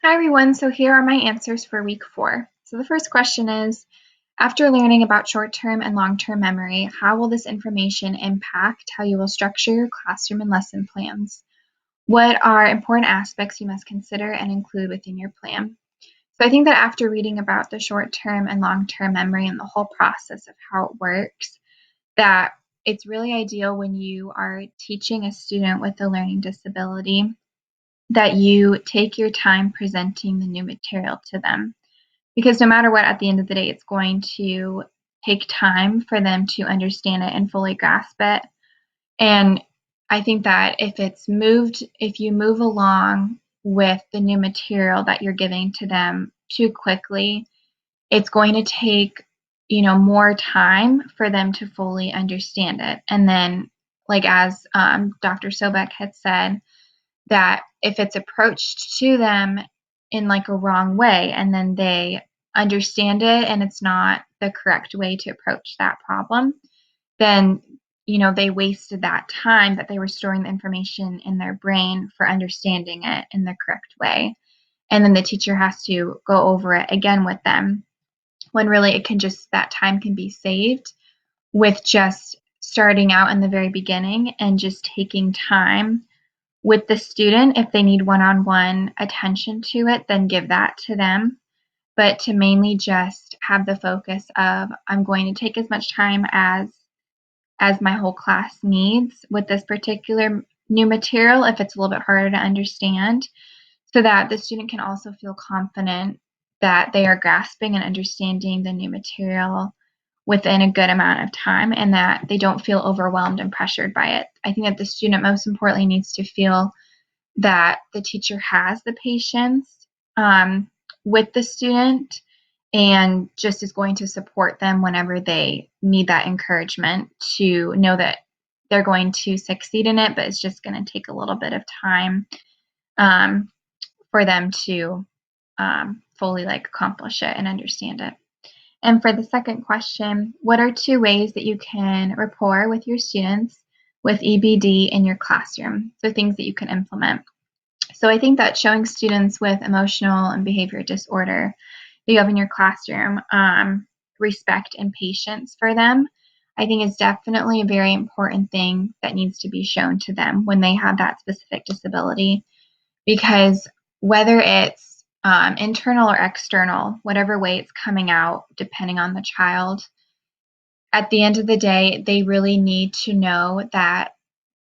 Hi everyone, so here are my answers for week 4. So the first question is, after learning about short-term and long-term memory, how will this information impact how you will structure your classroom and lesson plans? What are important aspects you must consider and include within your plan? So I think that after reading about the short-term and long-term memory and the whole process of how it works, that it's really ideal when you are teaching a student with a learning disability that you take your time presenting the new material to them. Because no matter what, at the end of the day, it's going to take time for them to understand it and fully grasp it. And I think that if you move along with the new material that you're giving to them too quickly, it's going to take, more time for them to fully understand it. And then, like as Dr. Sobek had said, that if it's approached to them in like a wrong way and then they understand it and it's not the correct way to approach that problem, then they wasted that time that they were storing the information in their brain for understanding it in the correct way. And then the teacher has to go over it again with them when really that time can be saved with just starting out in the very beginning and just taking time with the student. If they need one-on-one attention to it, then give that to them. But to mainly just have the focus of, I'm going to take as much time as my whole class needs with this particular new material, if it's a little bit harder to understand, so that the student can also feel confident that they are grasping and understanding the new material within a good amount of time and that they don't feel overwhelmed and pressured by it. I think that the student most importantly needs to feel that the teacher has the patience with the student and just is going to support them whenever they need that encouragement to know that they're going to succeed in it, but it's just going to take a little bit of time for them to fully accomplish it and understand it. And for the second question, what are 2 ways that you can rapport with your students with EBD in your classroom? So things that you can implement. So I think that showing students with emotional and behavior disorder that you have in your classroom respect and patience for them, I think is definitely a very important thing that needs to be shown to them when they have that specific disability. Because whether it's internal or external, whatever way it's coming out, depending on the child, at the end of the day, they really need to know that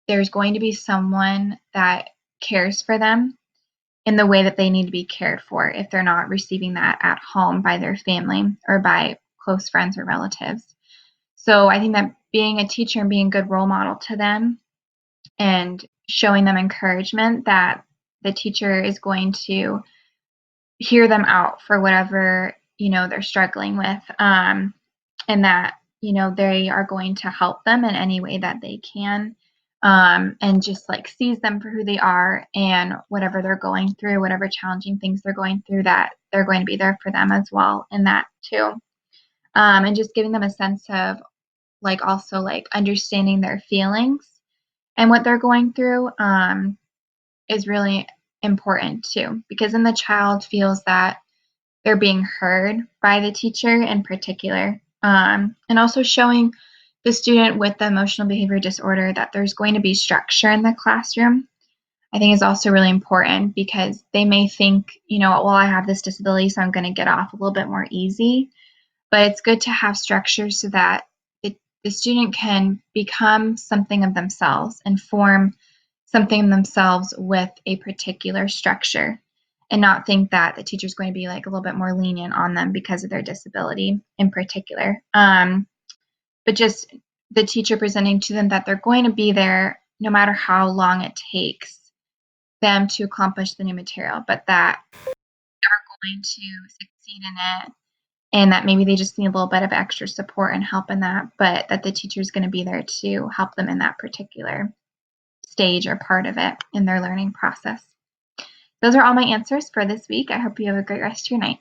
there's going to be someone that cares for them in the way that they need to be cared for if they're not receiving that at home by their family or by close friends or relatives. So I think that being a teacher and being a good role model to them and showing them encouragement that the teacher is going to hear them out for whatever they're struggling with, and that they are going to help them in any way that they can, and just sees them for who they are and whatever they're going through, whatever challenging things they're going through, that they're going to be there for them as well in that too, and just giving them a sense of also understanding their feelings and what they're going through is really important too, because then the child feels that they're being heard by the teacher in particular. And also showing the student with the emotional behavior disorder that there's going to be structure in the classroom, I think is also really important, because they may think, well, I have this disability, so I'm going to get off a little bit more easy. But it's good to have structure so that the student can become something of themselves and form something of themselves with a particular structure, and not think that the teacher's going to be a little bit more lenient on them because of their disability in particular. But just the teacher presenting to them that they're going to be there no matter how long it takes them to accomplish the new material, but that they're going to succeed in it, and that maybe they just need a little bit of extra support and help in that, but that the teacher is going to be there to help them in that particular stage or part of it in their learning process. Those are all my answers for this week. I hope you have a great rest of your night.